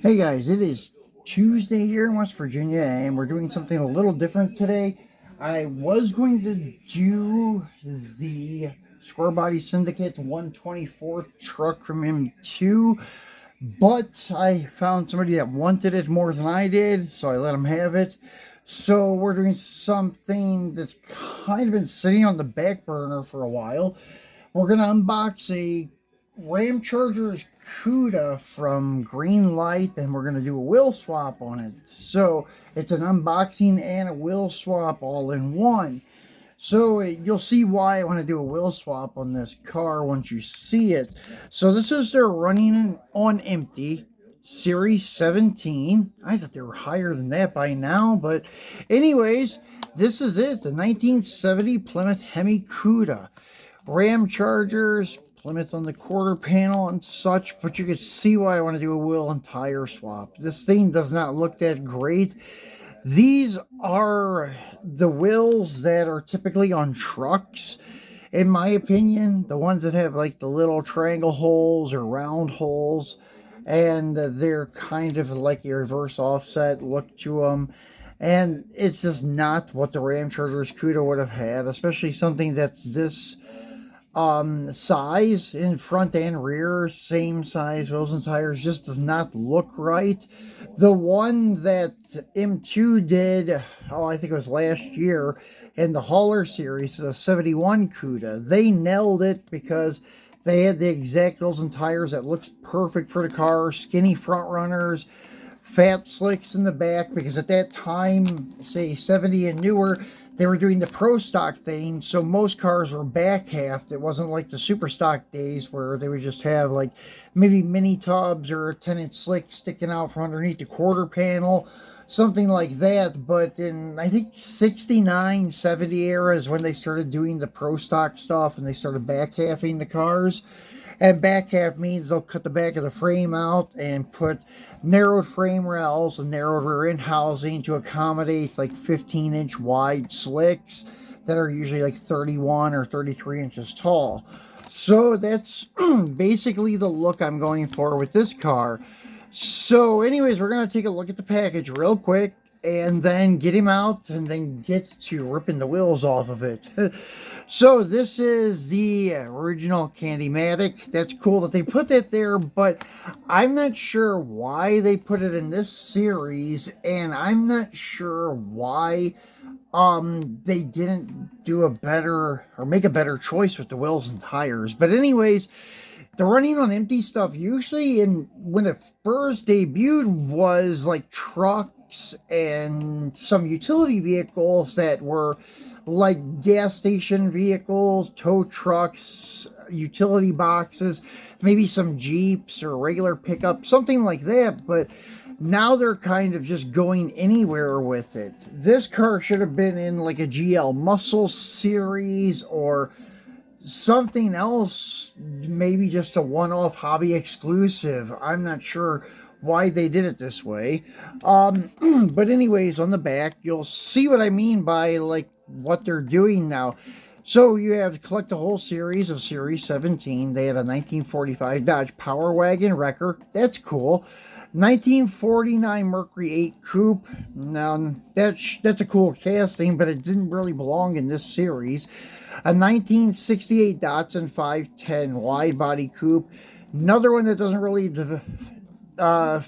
Hey guys, it is Tuesday here in West Virginia, and we're doing something a little different today. I was going to do the Square Body Syndicate 124th truck from M2, but I found somebody that wanted it more than I did, so I let him have it. So we're doing something that's kind of been sitting on the back burner for a while. We're going to unbox a Ramchargers Cuda from Greenlight, and we're going to do a wheel swap on it. So it's an unboxing and a wheel swap all in one. So you'll see why I want to do a wheel swap on this car once you see it. So this is their running on empty Series 17. I thought they were higher than that by now, but anyways, this is it, the 1970 Plymouth Hemi Cuda. Ramchargers, Plymouth on the quarter panel and such, but you can see why I want to do a wheel and tire swap. This thing does not look that great. These are the wheels that are typically on trucks, in my opinion. The ones that have like the little triangle holes or round holes, and they're kind of like a reverse offset look to them. And it's just not what the Ramchargers Cuda would have had, especially something that's this size in front and rear, same size wheels and tires, just does not look right. The one that M2 did, I think it was last year, in the hauler series, the 71 Cuda, they nailed it because they had the exact wheels and tires that looks perfect for the car, skinny front runners, fat slicks in the back, because at that time, say 70 and newer, they were doing the pro stock thing, so most cars were back halved. It wasn't like the super stock days where they would just have like maybe mini tubs or a 10-inch slick sticking out from underneath the quarter panel, something like that. But in, I think, 69, 70 era is when they started doing the pro stock stuff and they started back halving the cars. And back half means they'll cut the back of the frame out and put narrowed frame rails and narrowed rear end housing to accommodate like 15-inch wide slicks that are usually like 31 or 33 inches tall. So that's basically the look I'm going for with this car. So anyways, we're going to take a look at the package real quick and then get him out and then get to ripping the wheels off of it. So this is the original Candymatic. That's cool that they put that there, but I'm not sure why they put it in this series, and I'm not sure why they didn't do a better or make a better choice with the wheels and tires. But anyways, the running on empty stuff usually, when it first debuted, was like trucks and some utility vehicles that were like gas station vehicles, tow trucks, utility boxes, maybe some Jeeps or regular pickup, something like that. But now they're kind of just going anywhere with it. This car should have been in like a GL Muscle series or something else, maybe just a one-off hobby exclusive. I'm not sure why they did it this way. But anyways, on the back, you'll see what I mean by like what they're doing now. So you have to collect the whole series of Series 17. They had a 1945 Dodge Power Wagon Wrecker. That's cool. 1949 Mercury 8 Coupe. Now, that's a cool casting, but it didn't really belong in this series. A 1968 Datsun 510 Wide Body Coupe. Another one that doesn't really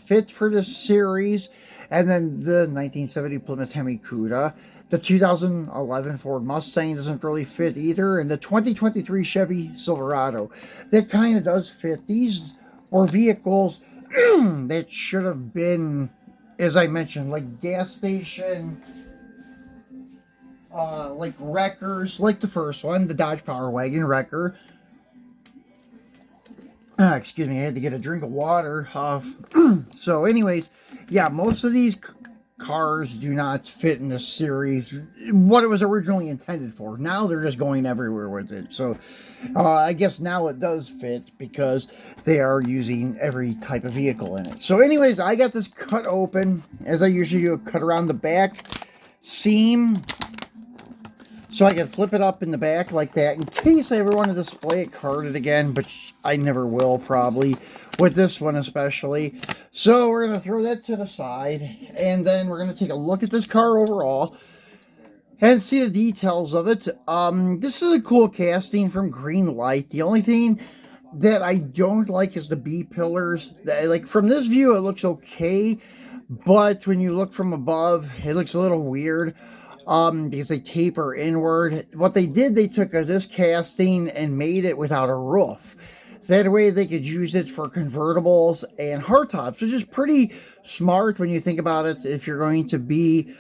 fit for this series. And then the 1970 Plymouth Hemi Cuda. The 2011 Ford Mustang doesn't really fit either. And the 2023 Chevy Silverado. That kind of does fit. These were vehicles that should have been, as I mentioned, like gas station, like wreckers, like the first one, the Dodge Power Wagon Wrecker. Excuse me, I had to get a drink of water. So anyways, yeah, most of these cars do not fit in this series, what it was originally intended for. Now they're just going everywhere with it. So I guess now it does fit because they are using every type of vehicle in it. So anyways, I got this cut open, as I usually do, cut around the back seam. So I can flip it up in the back like that in case I ever want to display it carded again, but I never will probably, with this one especially. So we're going to throw that to the side, and then we're going to take a look at this car overall and see the details of it. This is a cool casting from Greenlight. The only thing that I don't like is the B-pillars. Like, from this view, it looks okay, but when you look from above, it looks a little weird. Because they taper inward. What they did, they took this casting and made it without a roof. That way they could use it for convertibles and hardtops, which is pretty smart when you think about it. If you're going to be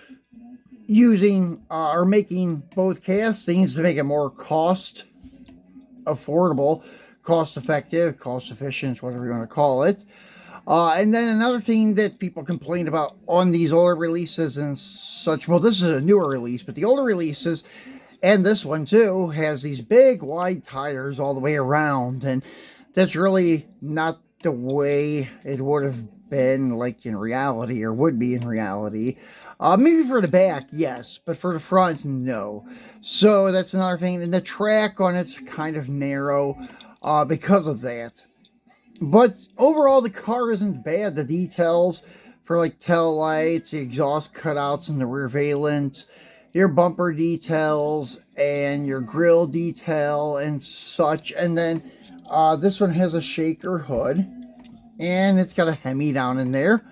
using or making both castings to make it more cost affordable, cost effective, cost efficient, whatever you want to call it. And then another thing that people complain about on these older releases and such, well, this is a newer release, but the older releases, and this one too, has these big wide tires all the way around, and that's really not the way it would have been like in reality, or would be in reality. Maybe for the back, yes, but for the front, no. So that's another thing, and the track on it's kind of narrow because of that. But overall, the car isn't bad. The details for like tail lights, the exhaust cutouts in the rear valence, your bumper details, and your grille detail and such. And then this one has a shaker hood, and it's got a Hemi down in there,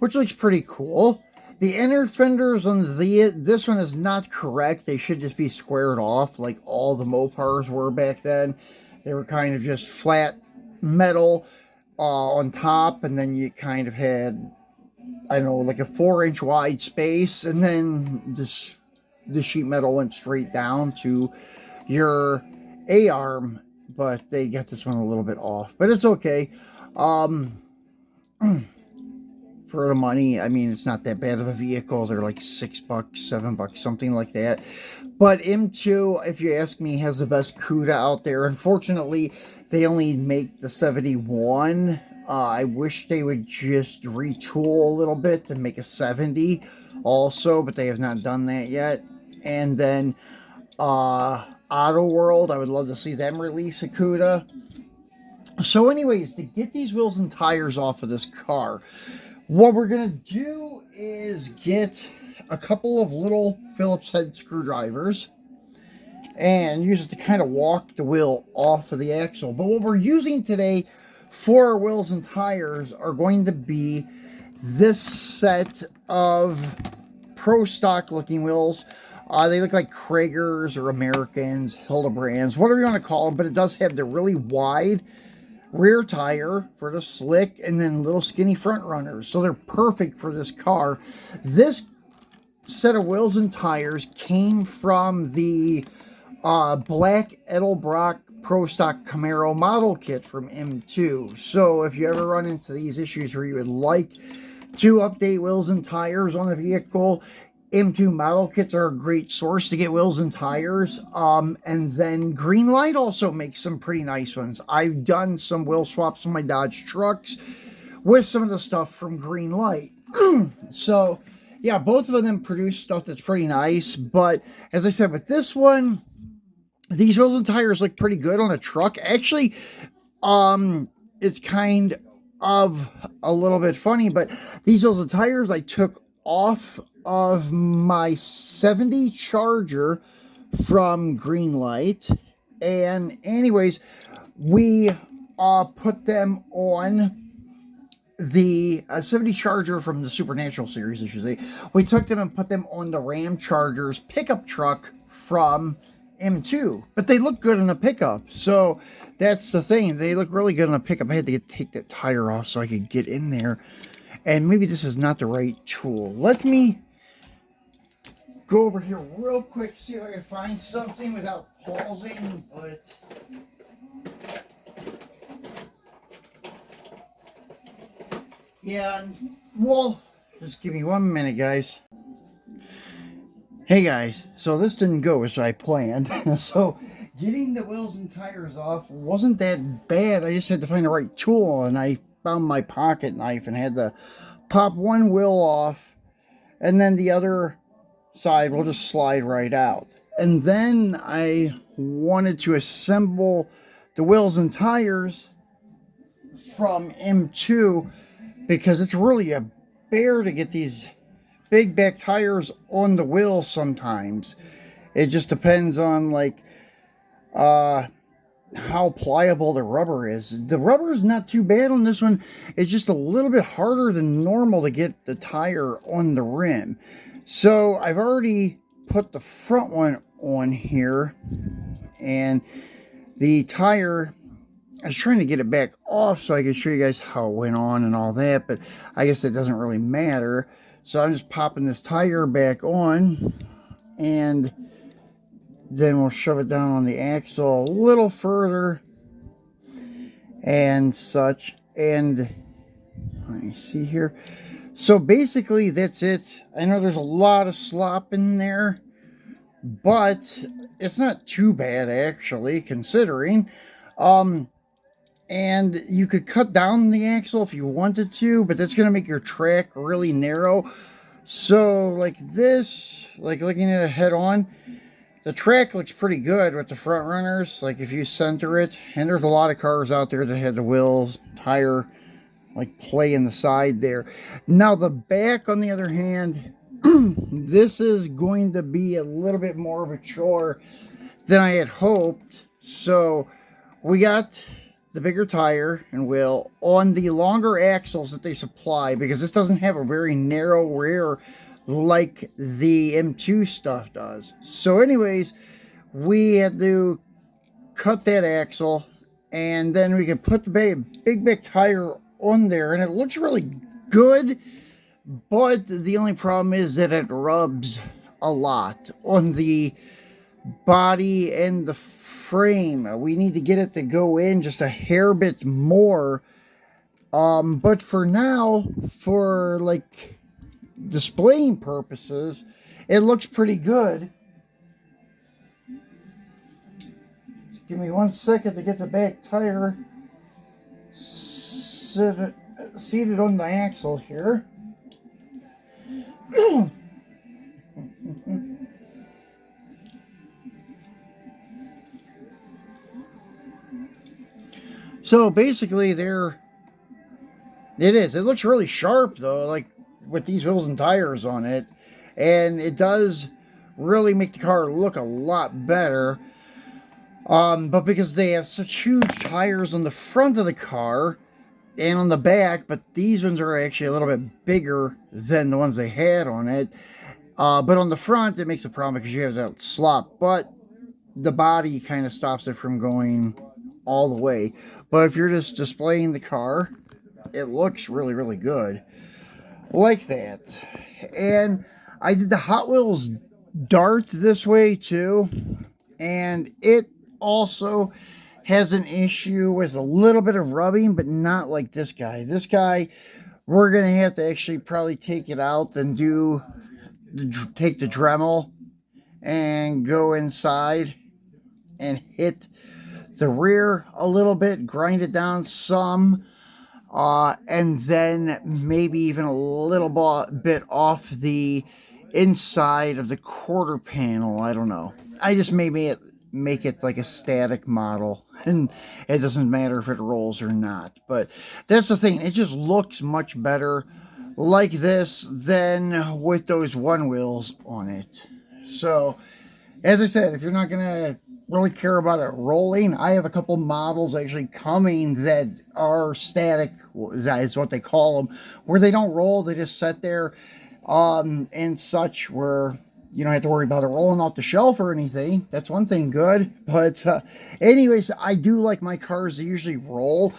which looks pretty cool. The inner fenders on this one is not correct. They should just be squared off like all the Mopars were back then. They were kind of just flat metal on top, and then you kind of had, I don't know, like a 4-inch wide space, and then the sheet metal went straight down to your A-arm, but they got this one a little bit off, but it's okay. For the money, I mean, it's not that bad of a vehicle. They're like $6, $7, something like that. But M2, if you ask me, has the best Cuda out there. Unfortunately, they only make the 71. I wish they would just retool a little bit to make a 70 also, but they have not done that yet. And then Auto World, I would love to see them release a Cuda. So anyways, to get these wheels and tires off of this car, what we're going to do is get a couple of little Phillips head screwdrivers and use it to kind of walk the wheel off of the axle. But what we're using today for our wheels and tires are going to be this set of pro stock looking wheels. They look like Kragers or Americans, Hildebrands, whatever you want to call them, but it does have the really wide rear tire for the slick, and then little skinny front runners. So they're perfect for this car. This set of wheels and tires came from the black Edelbrock Pro Stock Camaro model kit from M2. So if you ever run into these issues where you would like to update wheels and tires on a vehicle, M2 model kits are a great source to get wheels and tires. And then Greenlight also makes some pretty nice ones. I've done some wheel swaps on my Dodge trucks with some of the stuff from Greenlight. So, yeah, both of them produce stuff that's pretty nice. But as I said, with this one, these wheels and tires look pretty good on a truck. Actually, it's kind of a little bit funny, but these wheels and tires I took off of my 70 Charger from Greenlight. And anyways, we put them on the 70 Charger from the Supernatural series, I should say. We took them and put them on the Ramchargers pickup truck from M2, but they look good in a pickup. So that's the thing, they look really good in a pickup. I had to take that tire off so I could get in there, and maybe this is not the right tool. Let me go over here real quick, see if I can find something without pausing, but yeah, well, just give me 1 minute, guys. Hey guys, so this didn't go as I planned. So getting the wheels and tires off wasn't that bad. I just had to find the right tool, and I found my pocket knife and had to pop one wheel off, and then the other side will just slide right out. And then I wanted to assemble the wheels and tires from M2 because it's really a bear to get these big back tires on the wheels sometimes. It just depends on like how pliable the rubber is. The rubber is not too bad on this one. It's just a little bit harder than normal to get the tire on the rim. So I've already put the front one on here, and the tire, I was trying to get it back off so I could show you guys how it went on and all that, but I guess that doesn't really matter. So I'm just popping this tire back on, and then we'll shove it down on the axle a little further and such. And let me see here. So basically that's it. I know there's a lot of slop in there, but it's not too bad actually, considering. And you could cut down the axle if you wanted to, but that's going to make your track really narrow. So like this, like looking at it head on, the track looks pretty good with the front runners. Like if you center it, and there's a lot of cars out there that had the wheels, tire, like play in the side there. Now the back, on the other hand, this is going to be a little bit more of a chore than I had hoped. So we got the bigger tire and wheel on the longer axles that they supply, because this doesn't have a very narrow rear like the M2 stuff does. So anyways, we had to cut that axle, and then we can put the big tire on there, and it looks really good, but the only problem is that it rubs a lot on the body and the frame. We need to get it to go in just a hair bit more, but for now, for like displaying purposes, it looks pretty good. Just give me 1 second to get the back tire seated on the axle here. So basically it looks really sharp though, like with these wheels and tires on it, and it does really make the car look a lot better. But because they have such huge tires on the front of the car and on the back, but these ones are actually a little bit bigger than the ones they had on it. But on the front, it makes a problem because you have that slop, but the body kind of stops it from going all the way. But if you're just displaying the car, it looks really, really good like that. And I did the Hot Wheels Dart this way too, and it also has an issue with a little bit of rubbing, but not like this guy. This guy, we're gonna have to actually probably take it out and take the Dremel and go inside and hit the rear a little bit, grind it down some, and then maybe even a little bit off the inside of the quarter panel. I don't know. I just make it like a static model, and it doesn't matter if it rolls or not. But that's the thing. It just looks much better like this than with those one wheels on it. So, as I said, if you're not going to really care about it rolling, I have a couple models actually coming that are static, that is what they call them, where they don't roll, they just sit there and such, where you don't have to worry about it rolling off the shelf or anything. That's one thing good. But anyways, I do like my cars to usually roll,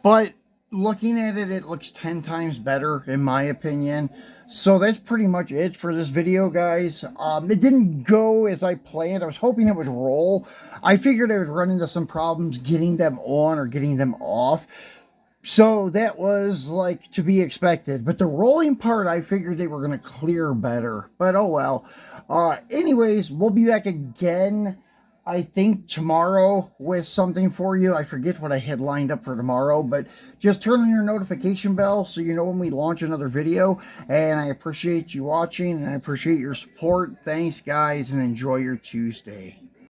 but looking at it, it looks 10 times better in my opinion. So that's pretty much it for this video, guys. It didn't go as I planned. I was hoping it would roll. I figured I would run into some problems getting them on or getting them off. So that was like to be expected. But the rolling part, I figured they were going to clear better. But oh well. Anyways, we'll be back again I think tomorrow with something for you. I forget what I had lined up for tomorrow, but just turn on your notification bell so you know when we launch another video. And I appreciate you watching and I appreciate your support. Thanks, guys, and enjoy your Tuesday.